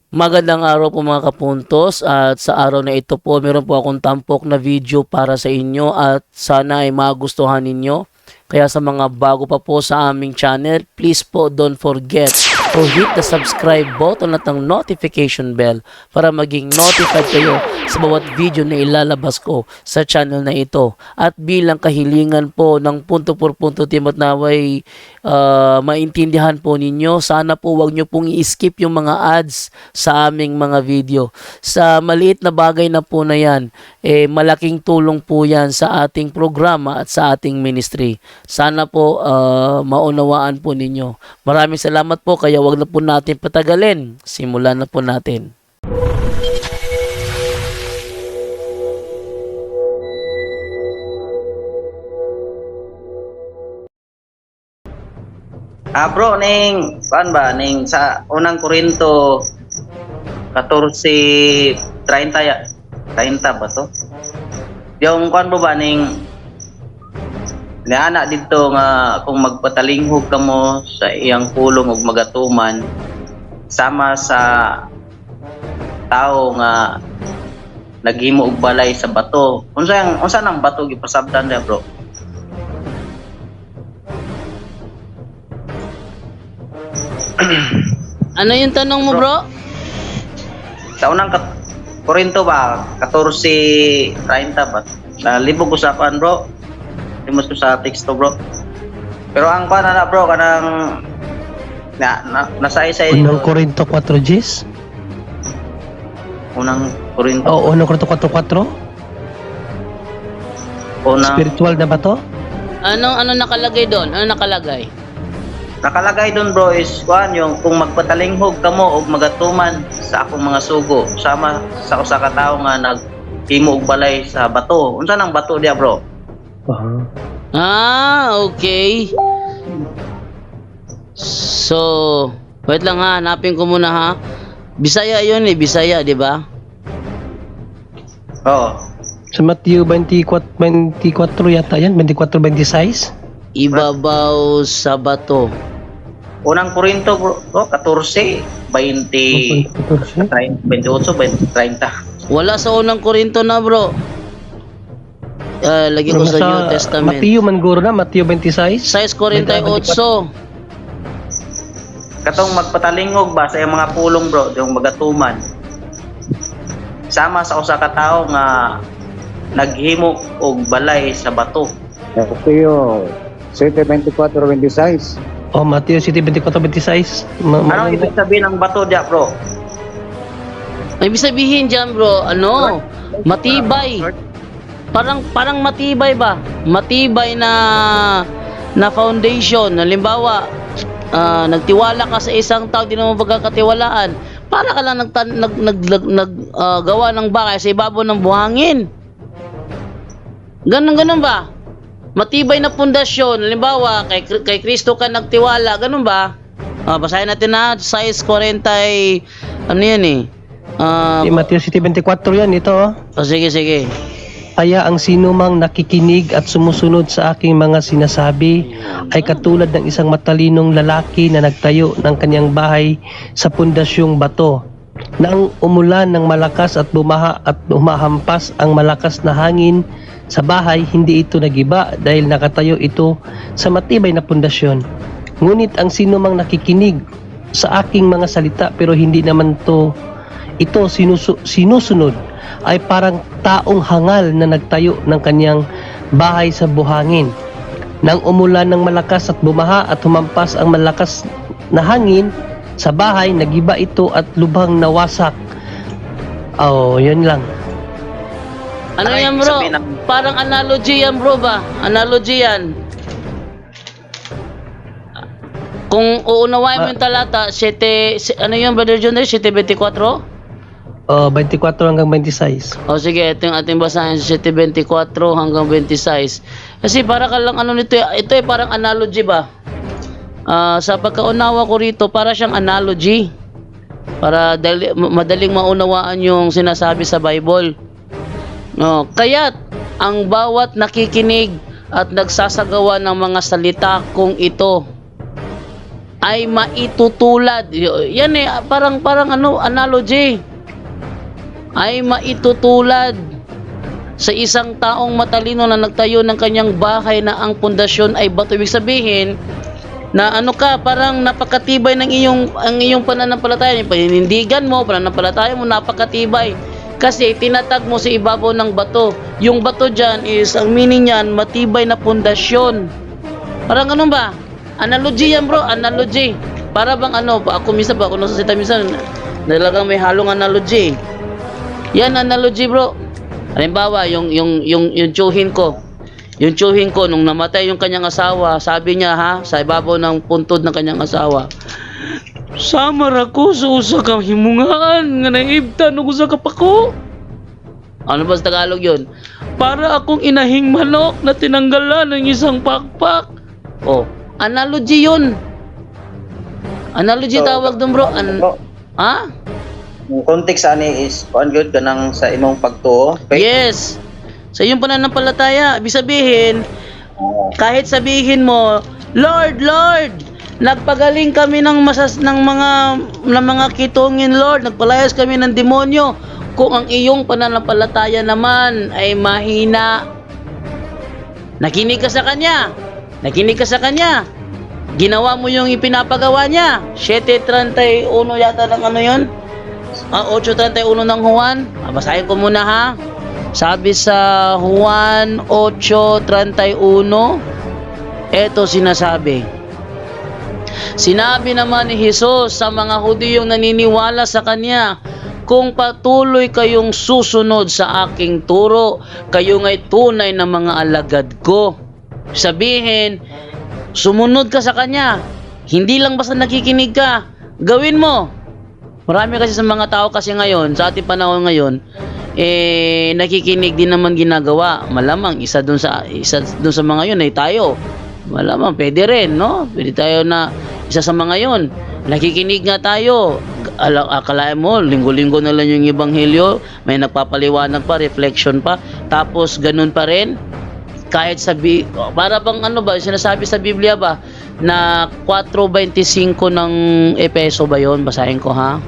Magandang araw po mga kapuntos, at sa araw na ito po meron po akong tampok na video para sa inyo at sana ay magustuhan ninyo. Kaya sa mga bago pa po sa aming channel, please po don't forget to hit the subscribe button at ang notification bell para maging notified kayo sa bawat video na ilalabas ko sa channel na ito. At bilang kahilingan po ng punto por punto team at naway maintindihan po ninyo, sana po wag nyo pong i-skip yung mga ads sa aming mga video. Sa maliit na bagay na po na yan, malaking tulong po yan sa ating programa at sa ating ministry. Sana po maunawaan po ninyo. Maraming salamat po, kaya wag na po natin patagalin. Simulan na po natin. Bro, ning kuan ba ning sa unang Korinto 14:30 ya. 30 ba to? Yung kuan ba ning anak dito nga kung magpatalinghog kamo sa iyang pulong ug magatuman sama sa tao nga naghimo og balay sa bato. Unsa nang bato gipasabtan dia, bro? Ano yung tanong mo, bro? Sa unang Korinto ba 14:30 ba? Sa libog usapan, bro. Limos ko sa teksto, bro. Pero ang kuan na bro kanang nasa-isa Unang Korinto 4 Gs? unang Korinto. O unang Korinto 4:4? Unang Spiritual na ba to? Ano nakalagay doon? Ano nakalagay? nakalagay doon, bro, is kuan yung kung magpatalinghog kamo og magatuman sa akong mga sugo sama sa usa ka tawo nga naghimo og balay sa bato. Unsa nang bato dia, bro? Okay. So, wait lang ha, hanapin ko muna ha. Bisaya yun Bisaya, di ba? Oo. Sa Matthew 24 yata yan, 24-26? Ibabaw sa bato. Unang Korinto, bro, 14, 20, 28, 30. Wala sa unang Korinto na, bro. Lagi ko sa New Testament. Matthew Manguro na, Matthew 26? 6:48. Katong magpatalingog ba sa iyang mga pulong, bro, yung magatuman sama sa usa ka tawo nga naghimo og balay sa bato. Mateo 7:24-26. O Matthew 7:24-26? Ano ibig sabihin ng bato dia, bro? Ibig sabihin dyan, bro, matibay. Parang matibay ba? Matibay na foundation. Halimbawa, nagtiwala ka sa isang tao, di naman pagkakatiwalaan. Para ka lang gawa ng bahay sa ibabaw ng buhangin. Ganun ba? Matibay na pundasyon. Halimbawa, kay Kristo ka nagtiwala. Ganun ba? Basahin natin na. 6:40. Ano yan eh? Matthew 7:24 yan, ito. Sige. Kaya ang sinumang nakikinig at sumusunod sa aking mga sinasabi ay katulad ng isang matalinong lalaki na nagtayo ng kanyang bahay sa pundasyong bato. Nang umulan ng malakas at bumaha at humahampas ang malakas na hangin sa bahay, hindi ito nagiba dahil nakatayo ito sa matibay na pundasyon. Ngunit ang sinumang nakikinig sa aking mga salita pero hindi naman ito sinusunod ay parang taong hangal na nagtayo ng kanyang bahay sa buhangin. Nang umulan ng malakas at bumaha at humampas ang malakas na hangin sa bahay, nagiba ito at lubhang nawasak. Yun lang. Ano yan, bro? Parang analogy yan, bro ba? Analogy yan. Kung uunawain mo yung talata, ano yun, Brother John? 7:24? 24 hanggang 26. Sige, ito yung ating basahin sa 7:24 hanggang 26. Kasi para ka lang nito ay parang analogy ba? Sa pagkaunawa ko rito, para siyang analogy. Para madaling maunawaan yung sinasabi sa Bible. Kaya't ang bawat nakikinig at nagsasagawa ng mga salita kung ito ay maitutulad. Yan eh, parang ano, analogy. Ay maitutulad sa isang taong matalino na nagtayo ng kanyang bahay na ang pundasyon ay bato. Ibig sabihin na ano ka, parang napakatibay ng iyong pananampalataya, yung paninindigan mo, pananampalataya mo napakatibay kasi tinatag mo sa ibabaw ng bato. Yung bato dyan is, ang meaning niyan, matibay na pundasyon. Parang ano ba? Analogy yan bro, analogy. Para bang ano, ako nagsasalita minsan, talagang may halong analogy. Yan analogy bro. Halimbawa, yung tiyuhin ko. Yung tiyuhin ko, nung namatay yung kanyang asawa, sabi niya sa ibabaw ng puntod ng kanyang asawa, samar ako sa usa ka himungaan nga naibtan ug usa ka pako. Ano ba sa Tagalog yun? Para akong inahing manok na tinanggalan ng isang pakpak. Oh, analogy yun. Analogy So, tawag doon bro. bro, Ha? yung context ani is kuan gyud kanang sa imong pagtuo. Okay? Yes. Sa iyong pananampalataya, ibig sabihin, kahit sabihin mo, Lord, Lord, nagpagaling kami ng mga kitungin, Lord, nagpalayas kami ng demonyo. Kung ang iyong pananampalataya naman ay mahina, nakinig ka sa kanya. Ginawa mo yung ipinapagawa niya. 7:31 yata ng ano yun? 8:31 ng Juan. Basahin ko muna ha. Sabi sa Juan 8:31, eto sinasabi. Sinabi naman ni Jesus sa mga Hudiyong naniniwala sa Kanya, kung patuloy kayong susunod sa aking turo, kayo nga'y tunay na mga alagad ko. Sabihin, sumunod ka sa Kanya. Hindi lang basta nakikinig ka, gawin mo. Marami kasi sa mga tao kasi ngayon, sa ating panahon ngayon, nakikinig din naman ginagawa. Malamang isa dun sa mga yun ay tayo. Malamang pwede rin, no? Pwede tayo na isa sa mga yun. Nakikinig nga tayo. Akalain mo, linggo-linggo na lang yung ebanghelyo, may nagpapaliwanag pa, reflection pa, tapos ganun pa rin. Kahit para bang ano ba, sinasabi sa Biblia ba, na 4:25 ng Epeso ba yon? Basahin ko ha.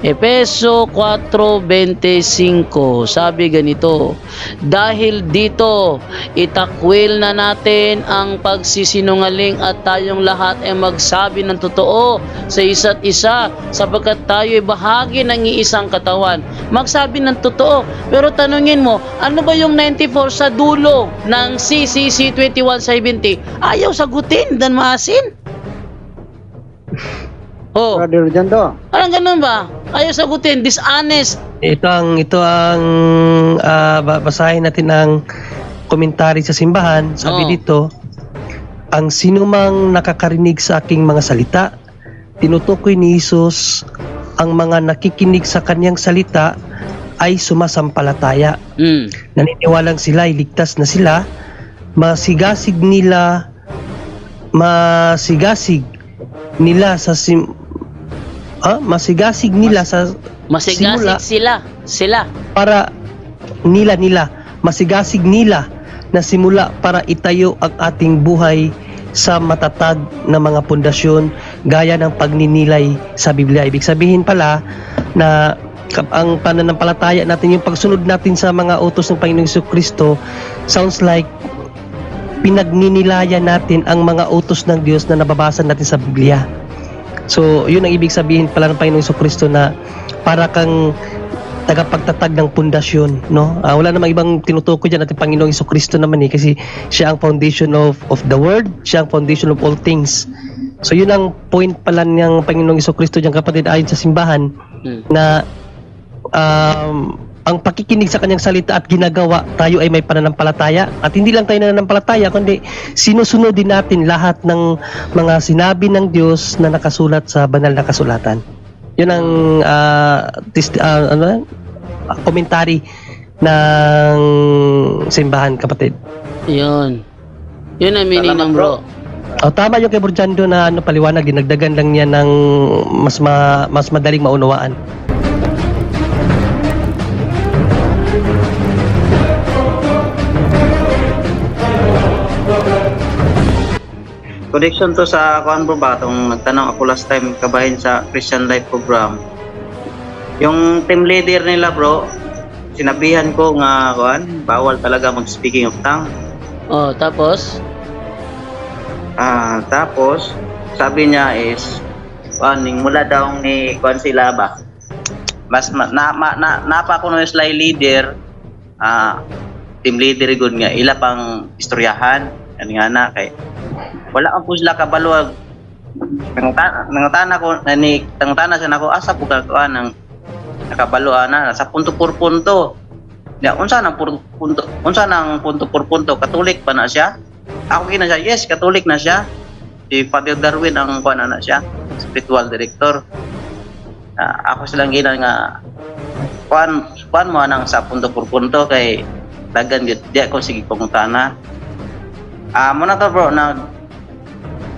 Epeso 4:25, sabi ganito, dahil dito itakwil na natin ang pagsisinungaling at tayong lahat ay magsabi ng totoo sa isa't isa sapagkat tayo ay bahagi ng iisang katawan. Magsabi ng totoo, pero tanungin mo, ano ba yung 94 sa dulo ng CCC 2170? Ayaw sagutin, dan maasin. Oh, Brother Jando, parang ganun ba? Ayaw sagutin, dishonest. Ito ang basahin natin ang komentary sa simbahan. Sabi Oo. dito, ang sinumang nakakarinig sa aking mga salita, tinutukoy ni Jesus ang mga nakikinig sa kanyang salita ay sumasampalataya. Naniniwalang sila ay ligtas na sila, masigasig nila sa Masigasig sila. para masigasig nila na simula para itayo ang ating buhay sa matatag na mga pundasyon gaya ng pagninilay sa Biblia. Ibig sabihin pala na ang pananampalataya natin, yung pagsunod natin sa mga utos ng Panginoong Jesucristo, sounds like pinagninilayan natin ang mga utos ng Diyos na nababasa natin sa Biblia. So, yun ang ibig sabihin pala ng Panginoong Jesucristo, na para kang tagapagtatag ng pundasyon, no? Wala namang ibang tinutukoy diyan natin Panginoong Jesucristo naman kasi siya ang foundation of the word, siya ang foundation of all things. So, yun ang point pala ng Panginoong Jesucristo diyan, kapatid, ayon sa simbahan, na ang pakikinig sa kanyang salita at ginagawa, tayo ay may pananampalataya. At hindi lang tayo nananampalataya, kundi sinusunod din natin lahat ng mga sinabi ng Diyos na nakasulat sa banal na kasulatan. Yun ang komentary ng simbahan, kapatid. Yun ang meaning ng bro. Tama yung kay Burjando na paliwanag, dinagdagan lang niya ng mas madaling maunawaan. connection to sa kuan bro ba tong nagtanong ako last time kabahin sa Christian Life program. Yung team leader nila bro, sinabihan ko nga kuan, bawal talaga mag-speaking of tongue. Oh, tapos? Tapos sabi niya is ning mula daw ni kuan sila ba. Mas napa ko no slide leader, team leader gud nga ila pang istoryahan ani nga na kay wala ang po sila kabaluag. Nangutana ko ni tangutana sa nako asa po ka kuan ng nakabaluan na sa punto por punto. Ya unsa nang punto por punto Katolik pa na siya? Ako kina siya, yes, Katolik na siya. Si Father Darwin ang kuan na siya, spiritual director. Ako silang gina nga kuan mo nang sa punto por punto kay dagan gyud di ako sige pangutana. Muna to bro na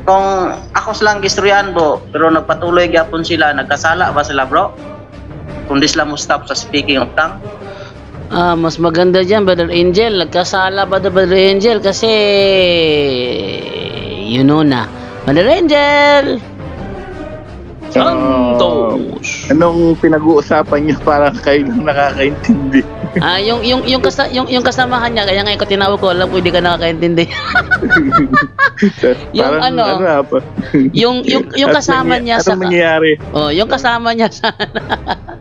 kung ako silang gistoryahan bro, pero nagpatuloy gyapon sila, nagkasala ba sila bro? Kung di sila mo stop sa speaking of tongue. Mas maganda dyan, Brother Angel. Nagkasala ba Brother Angel? Kasi, you know na. Brother Angel! Santos! Anong pinag-uusapan niyo para kayo lang nakakaintindi? Yung kasamahan niya, kaya nga ikaw tinawag ko, alam ko hindi ka nakakaintindi. Yung Parang, ano, yung kasama niya sa... Anong nangyayari? Oh, yung kasama niya sa...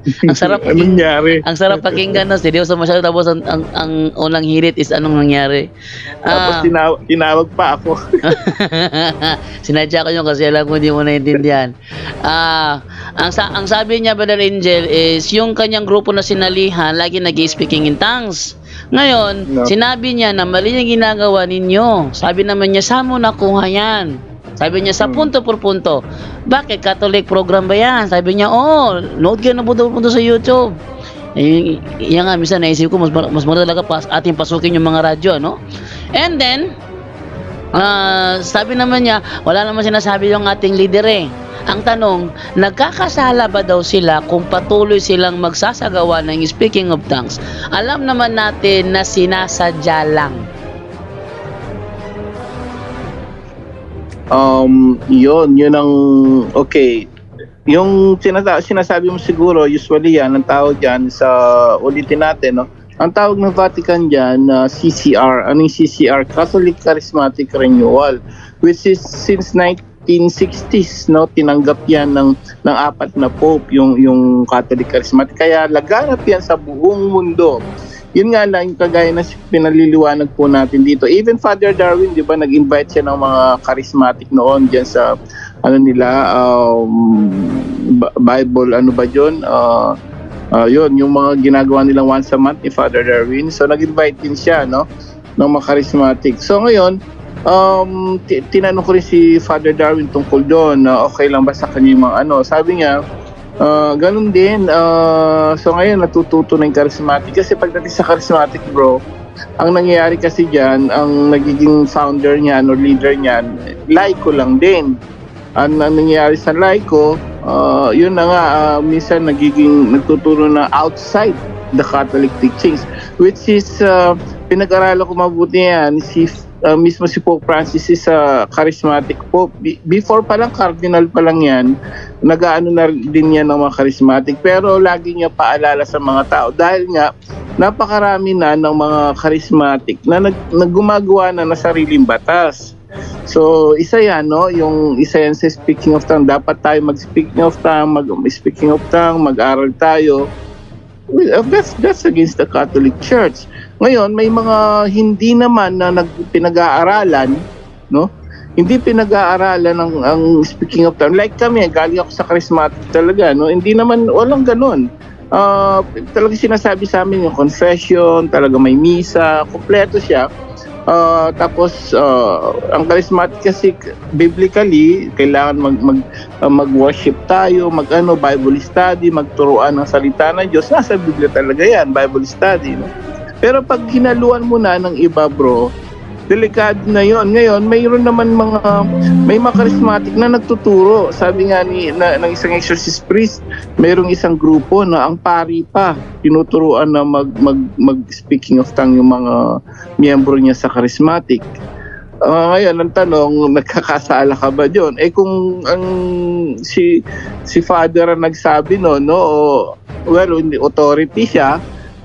ang sarap Anong nangyari? ang sarap pakinggan, no? Seryoso masyado, tapos ang unang hirit is anong nangyari. Tapos tinawag pa ako. Sinadya ko yun kasi alam ko hindi mo naintindihan. Ang sabi niya, Brother Angel, is yung kanyang grupo na sinalihan, lagi nag-speaking in tongues. Ngayon, No. sinabi niya na mali yung ginagawa ninyo. Sabi naman niya, saan mo nakuha yan? Sabi niya, sa punto por punto. Bakit? Catholic program ba yan? Sabi niya, nood ka na punto sa YouTube. Yan nga, minsan naisip ko, mas maganda talaga ating pasukin yung mga radyo, no? And then, sabi naman niya, wala naman sinasabi yung ating leader eh. Ang tanong, nagkakasala ba daw sila kung patuloy silang magsasagawa ng speaking of tongues? Alam naman natin na sinasadya lang. Yun ang okay. Yung sinasabi mo siguro, usually yan, ang tawag dyan sa, ulitin natin, no? Ang tawag ng Vatican dyan, CCR, anong CCR? Catholic Charismatic Renewal, which is since 1960s, no? Tinanggap yan ng apat na pope, yung Catholic Charismatic. Kaya laganap yan sa buong mundo. Yun nga lang, yung kagaya na pinaliliwanag po natin dito. Even Father Darwin, di ba, nag-invite siya ng mga charismatic noon dyan sa, Bible, ano ba yun? Yun, yung mga ginagawa nilang once a month ni Father Darwin. So, nag-invite din siya, no, ng mga charismatic. So, ngayon, tinanong ko rin si Father Darwin tungkol doon, okay lang ba sa kanya yung mga sabi niya, ganun din. So ngayon natututo na yung charismatic kasi pagdating sa charismatic bro, ang nangyayari kasi dyan, ang nagiging founder niyan or leader niyan, laiko lang din. Ang nangyayari sa laiko, yun na nga, minsan nagtuturo na outside the Catholic teachings, which is pinag-aralan ko mabuti yan mismo si Pope Francis is a charismatic pope. Before pa lang, cardinal pa lang yan, nag-aano na din yan ng mga charismatic. Pero lagi niya paalala sa mga tao dahil nga napakarami na ng mga charismatic na naggumagawa na sariling batas. So, isa yan, no? Yung isa yan sa speaking of tongue. Dapat tayo mag-speaking of tongue, mag-aral tayo. Well, that's against the Catholic Church. Ngayon, may mga hindi naman na pinag-aaralan, no? Hindi pinag-aaralan ang speaking of tongue. Like kami, galing ako sa charismatic talaga, no? Hindi naman, walang ganun. Talaga sinasabi sa amin yung confession, talaga may misa, kompleto siya. Tapos ang charismatic kasi biblically kailangan mag-worship tayo, Bible study, magturuan ng salita ng Diyos. Nasa Biblia talaga yan, Bible study, no? Pero pag hinaluan mo na ng iba bro, delikado na yon. Ngayon, mayroon naman may mga charismatic na nagtuturo. Sabi nga ng isang exorcist priest, mayroong isang grupo na ang pari pa tinuturuan na mag speaking of tongue yung mga miyembro niya sa charismatic. Ngayon, ang tanong, nagkakasala ka ba dyan? Kung si Father ang nagsabi no, well, hindi authority siya,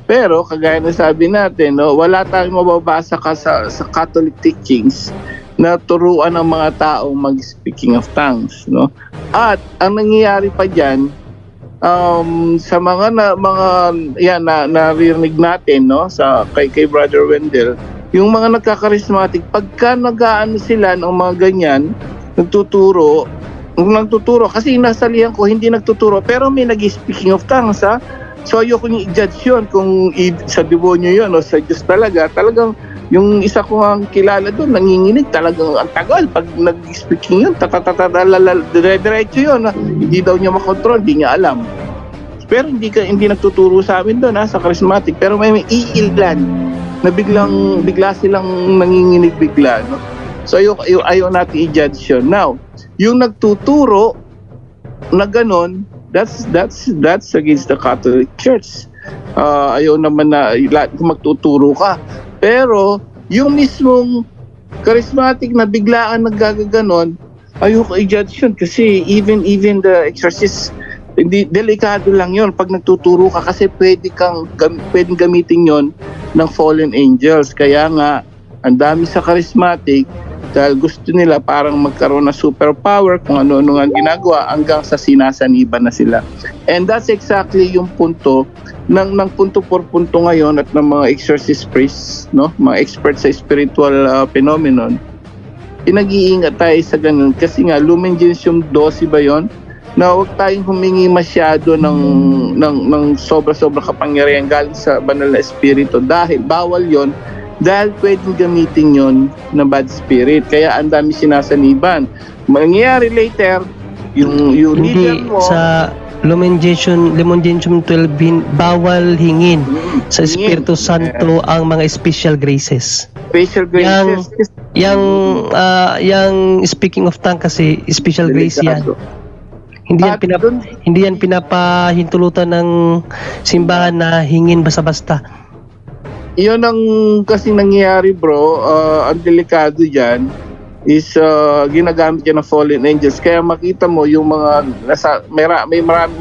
pero kagaya na sabi natin, no, wala tayong mababasa sa Catholic teachings na turuan ng mga taong mag-speaking of tongues, no? At ang nangyayari pa diyan, sa mga naririnig natin, no, sa kay Brother Wendell, yung mga nagkakarismatic, pagka nag-aano sila ng mga ganyan, nagtuturo kasi nasalihan ko, hindi nagtuturo, pero may nag-speaking of tongues, ha? So ayoko yung i-judge yun kung sa demonyo yun o sa Diyos talagang yung isa ko ang kilala doon, nanginginig talagang ang tagal pag nag-speaking yun, dire-diretso yun, ha? Hindi daw niya makontrol, hindi niya alam. Pero hindi nagtuturo sa amin doon, sa charismatic, pero may iilan na bigla silang nanginginig bigla, no? So ayaw natin i-judge yun. Now, yung nagtuturo na ganon, that's against the Catholic Church. Ayaw naman na kung magtuturo ka. Pero yung mismong charismatic na biglaan naggaganon, ayaw ko i-judge yun kasi even the exorcist, hindi, delikado lang yun pag nagtuturo ka kasi pwedeng gamitin yon ng fallen angels. Kaya nga, ang dami sa charismatic dahil gusto nila parang magkaroon ng superpower kung ano-ano nga ginagawa hanggang sa sinasaniban na sila. And that's exactly yung punto ng punto por punto ngayon at ng mga exorcist priests, no? Mga experts sa spiritual phenomenon. Pinag-iingat tayo sa ganun kasi nga Lumen Gentium 12 ba yon? Na huwag tayong humingi masyado ng sobra-sobra kapangyarihan galing sa banal na espiritu dahil bawal yon, dahil pwedeng gamitin yon na bad spirit, kaya ang dami sinasaniban. Mangyayari later yung Hindi leader mo sa Lumen Gentium 12 bawal hingin sa Espiritu Santo ang mga special graces. special graces. Yang speaking of tongue kasi special grace yan. At dun- Hindi yan pinapahintulutan ng simbahan na hingin basta-basta. Iyon ang kasi nangyayari, bro. Ang delikado dyan is ginagamit yan ng fallen angels. Kaya makita mo yung mga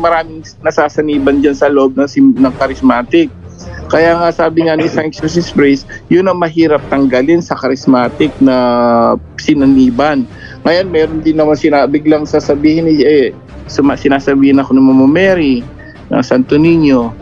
maraming nasasaniban dyan sa loob ng charismatic. Kaya nga sabi nga ni isang exorcist priest, yun ang mahirap tanggalin sa charismatic na sinaniban. Ngayon, meron din naman biglang sasabihin sinasabihin ako ng Mama Mary, ng Santo Niño.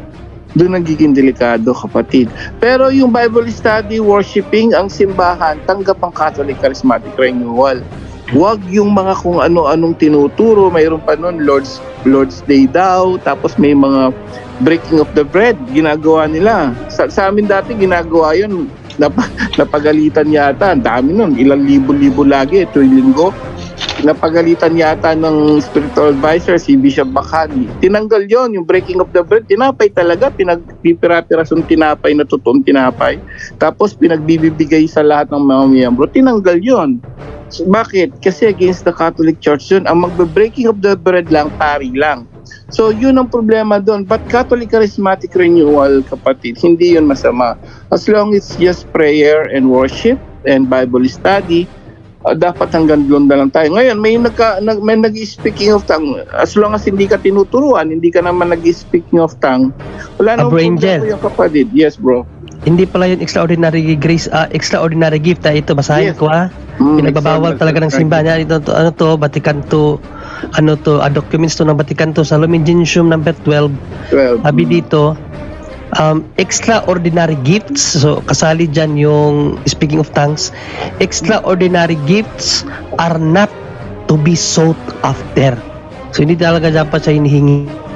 Doon nagiging delikado, kapatid. Pero yung Bible study, worshiping, ang simbahan, tanggap ang Catholic Charismatic Renewal. Huwag yung mga kung ano-anong tinuturo. Mayroon pa nun, Lord's Day daw, tapos may mga breaking of the bread, ginagawa nila. Sa amin dati, ginagawa yun. Napagalitan yata, ang dami nun, ilang libo-libo lagi, tuwing linggo. Napagalitan yata ng spiritual advisor si Bishop Bacani. Tinanggal yon, yung breaking of the bread. Tinapay talaga, pinagpipira-pirasong tinapay na totoong tinapay. Tapos pinagbibigay sa lahat ng mga miyembro. Tinanggal yon. So, bakit? Kasi against the Catholic Church yun. Ang magbe-breaking of the bread lang, pari lang. So yun ang problema doon. But Catholic Charismatic Renewal, kapatid, hindi yun masama. As long as it's just prayer and worship and Bible study, dapat hanggang doon na lang tayo. Ngayon, may nag-speaking of tongue. As long as hindi ka tinuturuan, hindi ka naman nag-speaking of tongue, wala namang Bro Angel. problema yung kapatid. Yes, bro. Hindi pala yun extraordinary grace, extraordinary gift. Ito, basahin Yes. ko ha. Pinagbabawal talaga ng simbahan. Ito, Vatican II, documents to ng Vatican II sa Lumen Gentium number 12. 12. Sabi dito, extraordinary gifts. So, kasali dyan yung speaking of tongues. Extraordinary gifts are not to be sought after. So, hindi talaga dapat siya hinihingi.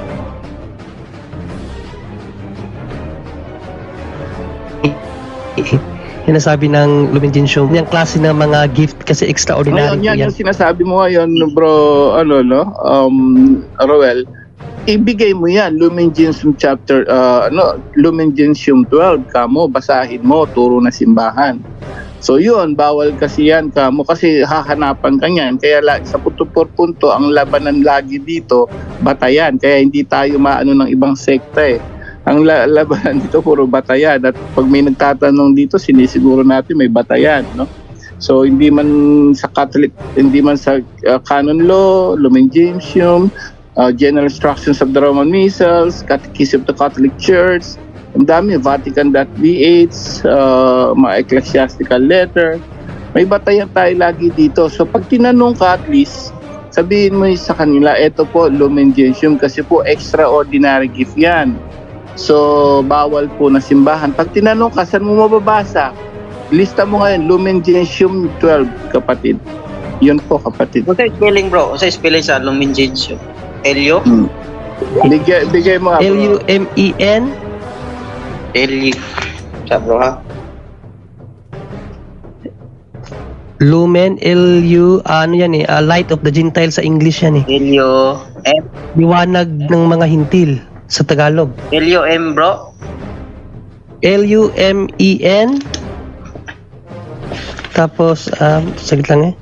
Yan ang sabi ng Lumen Gentium. Yung klase ng mga gift kasi extraordinary. Ngayon, yan yan. yung sinasabi mo ngayon, bro, Roel, ibigay mo yan, Lumen Gentium chapter, Lumen Gentium 12, kamo, basahin mo, turo na simbahan. So yun, bawal kasi yan, kamo, kasi hahanapan ka niyan. Kaya sa punto por punto, ang labanan lagi dito, batayan. Kaya hindi tayo maano ng ibang sekta eh. Ang labanan dito, puro batayan. At pag may nagtatanong dito, sinisiguro natin may batayan, no? So hindi man sa Catholic, hindi man sa canon law, Lumen Gentium, General Instructions of the Roman Missals, Catechism of the Catholic Church, ang dami, Vatican.vh, mga ecclesiastical letter. May batayan tayo lagi dito. So pag tinanong ka at least, sabihin mo sa kanila, eto po, Lumen Gentium, kasi po extraordinary gift yan. So bawal po na simbahan. Pag tinanong ka, saan mo mababasa? Lista mo ngayon, Lumen Gentium 12, kapatid. Yun po, kapatid. Kung sa spelling bro, kung sa spelling sa Lumen Gentium. Elio? Bigay mo nga, bro. Lumen. Elio. Sa bro ha? Lumen, ano yan eh, Light of the Gentiles sa English yan eh. Elio M. Liwanag ng mga hintil sa Tagalog. Elio M bro. Lumen. Tapos, saglit lang eh.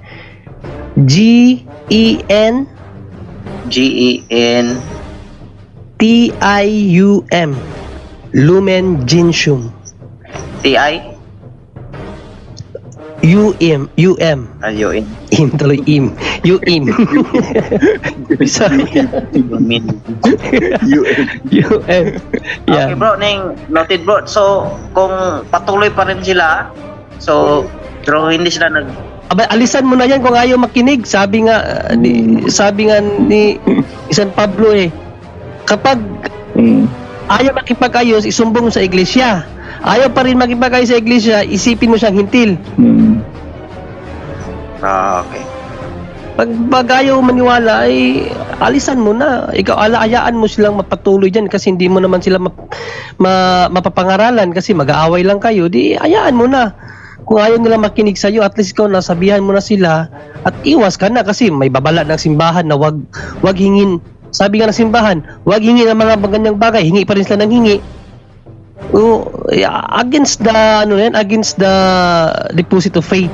GEN Gen. TIUM. Lumen Gentium. TI. UM. Ayun. Im tuloy im. UM. Sorry. Lumen. UM. Okay Yeah. bro, noted bro. So, kung patuloy pa rin sila, so, pero hindi sila Aba, alisan mo na yan kung ayaw makinig. Sabi nga ni San Pablo eh, kapag ayaw makipag-ayos, isumbong mo sa iglesia. Ayaw pa rin makipag-ayos sa iglesia, isipin mo siyang hintil. okay. Pag ayaw maniwala, ay alisan mo na. Ikaw, alaayaan mo silang mapatuloy dyan kasi hindi mo naman sila mapapangaralan kasi mag-aaway lang kayo. Di, ayaan mo na. Kung ayaw nila makinig sa'yo, at least ikaw nasabihan mo na sila at iwas ka na kasi may babala ng simbahan na wag hingin. Sabi nga ng simbahan, wag hingin ng mga ganyang bagay, hingi pa rin sila ng hingi. Against the deposit of faith,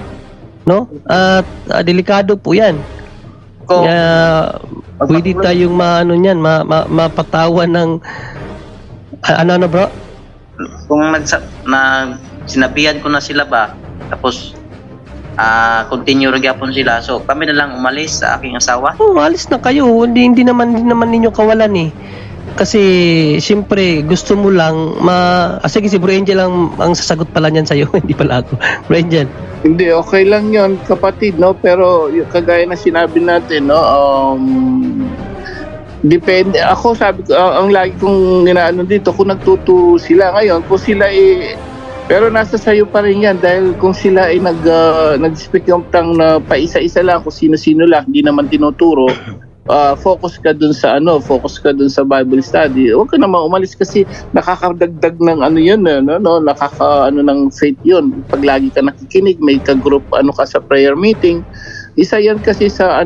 no? At delikado po 'yan. Kung Pwede tayong mapatawan ng ano bro? kung sinabihan ko na sila ba, tapos continue rin gyapon sila, so kami na lang umalis sa aking asawa. Alis na kayo. Hindi naman ninyo kawalan eh. Kasi siyempre gusto mo lang sige si Bro Angel ang sasagot pala niyan sa'yo, hindi pala ako. Bro Angel. Hindi, okay lang yon kapatid, no? Pero yung kagaya na sinabi natin, no? Depende. Ako sabi ko, ang lagi kong inaano dito, kung nagtuturo sila ngayon, kung sila pero nasa sayo pa rin yan dahil kung sila ay nag-speak yung tang na paisa-isa lang kung sino-sino lang, hindi naman tinuturo, focus ka dun sa Bible study. Huwag ka naman umalis kasi nakakadagdag ng ng faith yun. Pag lagi ka nakikinig, may ka-group ka sa prayer meeting. Isa yan kasi sa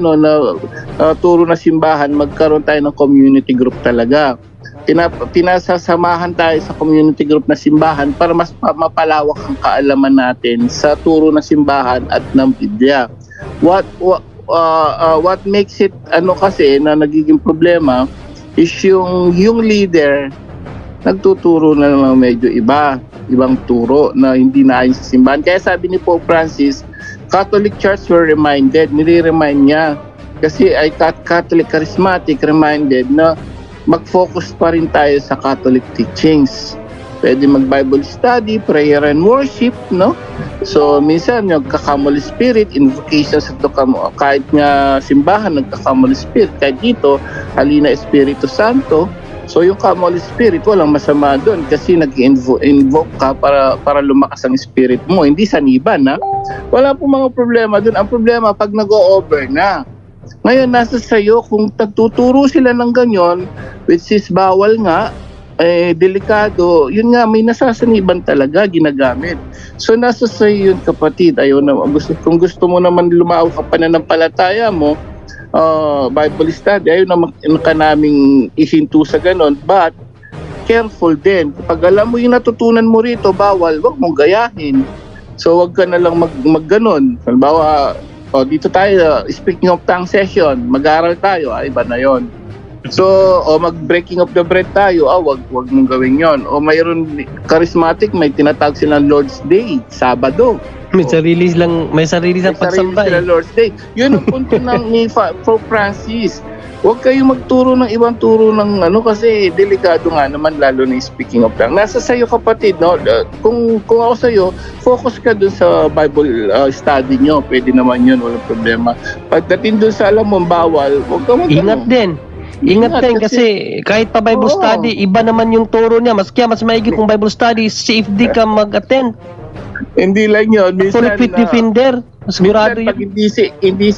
turo na simbahan, magkaroon tayo ng community group talaga. Pinasasamahan tayo sa community group na simbahan para mas mapalawak ang kaalaman natin sa turo na simbahan at ng Biblia. What makes it kasi na nagiging problema is yung leader nagtuturo na naman medyo ibang turo na hindi naayon sa simbahan. Kaya sabi ni Pope Francis, Catholic Church were reminded, nire-remind niya kasi ay Catholic Charismatic reminded na mag-focus pa rin tayo sa Catholic teachings. Pwede mag-Bible study, prayer and worship, no? So, minsan, nagkakamali spirit, invocations at kahit nga simbahan, nagkakamali spirit. Kahit dito, halina Espiritu Santo. So, yung kamali spirit, walang masama doon kasi nag-invoke ka para lumakas ang spirit mo. Hindi saniban, ha? Wala po mga problema doon. Ang problema, pag nag-o-over na. Ngayon, nasa sayo, kung tagtuturo sila ng ganyan, which is bawal nga, delikado, yun nga, may nasasaniban talaga, ginagamit. So, nasa sayo yun, kapatid. Kung gusto mo naman lumawak ka pananampalataya mo, Bible study, ayaw naman ka naming ihinto sa ganon, but careful din. Kapag alam mo yung natutunan mo rito, bawal, wag mong gayahin. So, wag ka na lang mag-ganon. Halimbawa, dito tayo, speaking of tongue session, mag-aaral tayo, iba na yon. So, o mag-breaking of the bread tayo, wag mong gawin yon. O mayroon charismatic, may tinatawag silang Lord's Day, Sabado. May sarili silang pagsamba Sila eh. Lord's Day. Yun ang punto ni Pope Francis. Huwag kayong magturo ng ibang turo ng kasi delikado nga naman, lalo na speaking of lang. Nasa sayo kapatid, no? Kung ako sa'yo, focus ka dun sa Bible study nyo. Pwede naman yun, walang problema. Pagdating dun sa alam mo, bawal, huwag ka Ingat din. Ingat din kasi kahit pa Bible Oo. study, iba naman yung turo niya. Mas maigi kung Bible study, CFD ka mag-attend. Hindi lang yun. Minsan, Fully fit defender. Sigurado minsan pag yun. hindi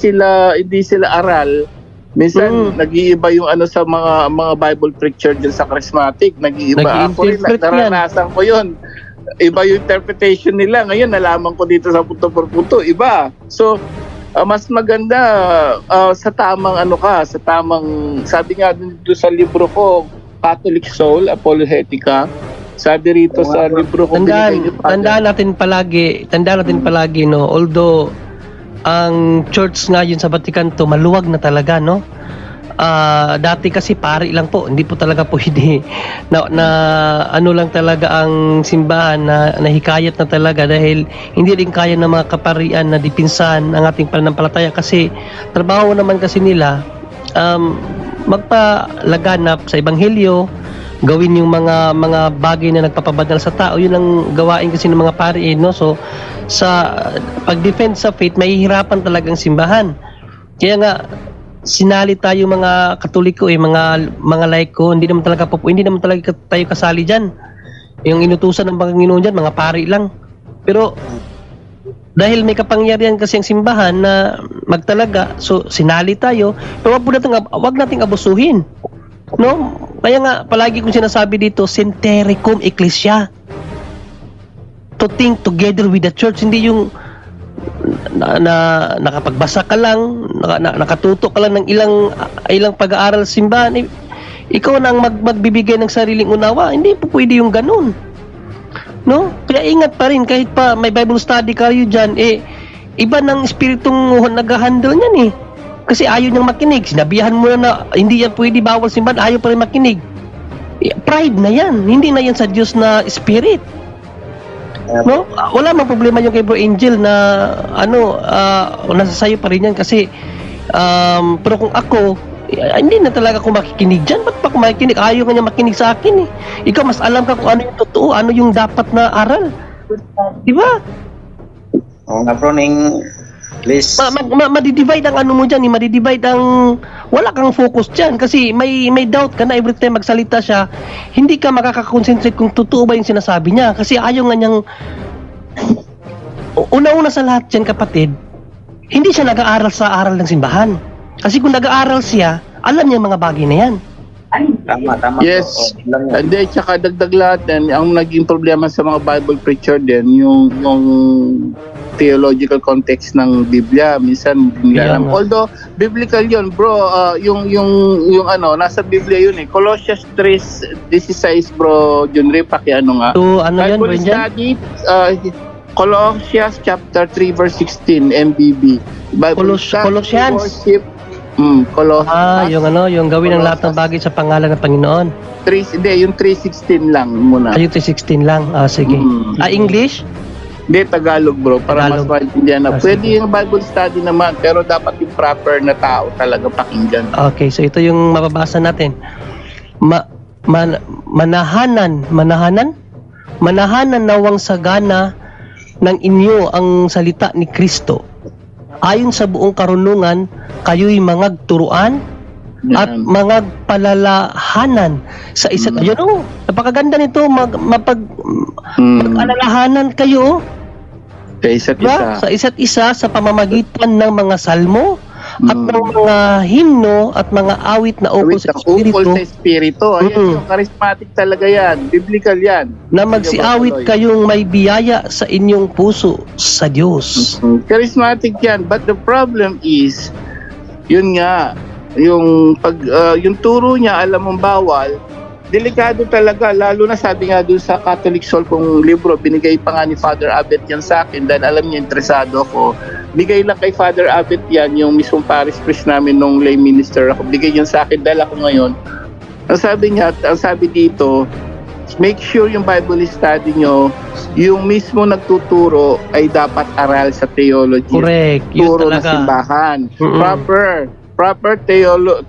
sila aral, minsan nag-iiba yung sa mga Bible preacher dyan sa charismatic, nag-iiba. Ako rin, Nag-i-interpret yan. naranasan ko yun. Iba yung interpretation nila. Ngayon, nalaman ko dito sa punto por punto, iba. So, mas maganda sa tamang sa tamang, sabi nga dito sa libro ko, Catholic Soul, Apologetica, sabi rito sa libro ko, Tandaan natin palagi, no, although ang church ngayon sa Vatican to maluwag na talaga, no. Dati kasi pari lang po, hindi po talaga pwede na ano lang talaga ang simbahan na nahikayat na talaga dahil hindi rin kaya ng mga kaparian na dipinsan ang ating pananampalataya kasi trabaho naman kasi nila magpalaganap sa ebanghelyo, gawin yung mga bagay na nagpapabanal sa tao. Yun ang gawain kasi ng mga pari, no? So sa pag-defend sa faith, mahihirapan talagang simbahan. Kaya nga sinali tayo mga Katoliko mga laiko, hindi naman talaga tayo kasali diyan. Yung inutusan ng Panginoon diyan, mga pari lang. Pero dahil may kapangyarihan kasi ang simbahan na magtalaga, so sinali tayo. Pero wag nating abusuhin. No? Kaya nga palagi kong sinasabi dito, Centericum Ecclesia. To think together with the church, hindi yung nakapagbasa ka lang, nakatuto ka lang ng ilang pag-aaral sa simbahan, ikaw na ang magbibigay ng sariling unawa. Hindi po pwede yung ganun, no? Kaya ingat pa rin, kahit pa may Bible study kayo dyan, iba ng espiritong nag-handle niyan kasi ayaw niyang makinig. Sinabihan mo na hindi yan pwede, bawal simbahan, ayaw pa rin makinig. Pride na yan, hindi na yan sa Diyos na spirit. No? Wala mang problema yung kay Bro Angel na nasa sayo pa rin yan kasi pero kung ako, hindi na talaga ako makikinig dyan. Ba't pa ako makikinig? Ayaw nga niya makinig sa akin Ikaw mas alam ka kung ano yung totoo, ano yung dapat na aral. Diba? Oo nga bro, please. Madidivide ang ano mo dyan, madidivide ang wala kang focus dyan kasi may doubt ka na every time magsalita siya, hindi ka makakakonsentrate kung totoo ba yung sinasabi niya kasi ayaw nga niyang una-una sa lahat dyan kapatid, hindi siya nag-aaral sa aral ng simbahan kasi kung nag-aaral siya, alam niya yung mga bagay na yan. Tama. Yes. Bro. Hindi, tsaka dagdag lahat din, ang naging problema sa mga Bible preacher din, yung theological context ng Biblia. Minsan, hindi nila alam. Although, biblical yun, bro. Yung nasa Biblia yun Colossians 3:16, bro. Junri, pakiano nga. So, ano yan, Bible bro, dyan? study, Colossians chapter 3 verse 16, MBB. Bible study, Colossians. worship, Yung gawin ang lahat ng bagay sa pangalan ng Panginoon. yung 3:16 lang muna. Yung 3:16 lang. Sige. English? Hindi, Tagalog bro, para Tagalog. mas maintindihan na. Pwede Sige. yung Bible study naman, pero dapat yung proper na tao talaga pakinggan. Okay, so ito yung mababasa natin. Manahanan nawang sagana ng inyo ang salita ni Kristo. Ayon sa buong karunungan, kayo'y mangagturuan at Yan. mangagpalalahanan sa isa't napakaganda nito, mag-alalahanan kayo Sa isa't diba? isa. Sa isa't isa sa pamamagitan ng mga salmo at ng mga himno at mga awit na ukol sa Ukol sa Espiritu Espiritu. Ayan, yung charismatic talaga yan. Biblical yan. na magsiawit kayong may biyaya sa inyong puso sa Diyos. Charismatic yan. But the problem is, yun nga, yung turo niya, alam mong bawal, delikado talaga, lalo na sabi nga dun sa Catholic Soul kong libro, binigay pa nga ni Father Abet yan sa akin dahil alam niya interesado ako. Bigay lang kay Father Abet yan, yung mismong parish priest namin nung lay minister ako. Bigay yan sa akin dahil ako ngayon. Ang sabi niya, ang sabi dito, make sure yung Bible study nyo, yung mismo nagtuturo ay dapat aral sa theology. Correct. Yun Turo na talaga. simbahan. Mm-mm. Proper